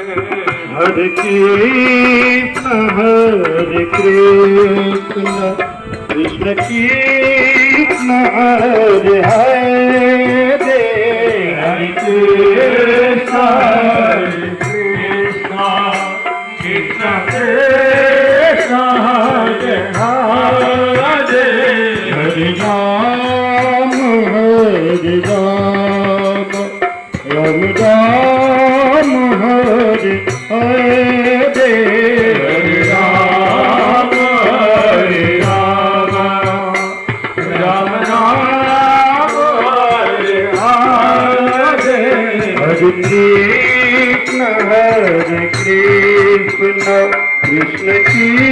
Hare Krishna, Hare Krishna, Krishna Krishna, Hare Hare, Hare Krishna, Hare Krishna, Krishna Krishna, Hare Hare, Hare Ram, Hare Ram, Ram Ram, Hare Hare, Hare Ram, Hare Ram, Ram Ram, Hare Hare, Hare Krishna, Hare Krishna, Krishna Krishna,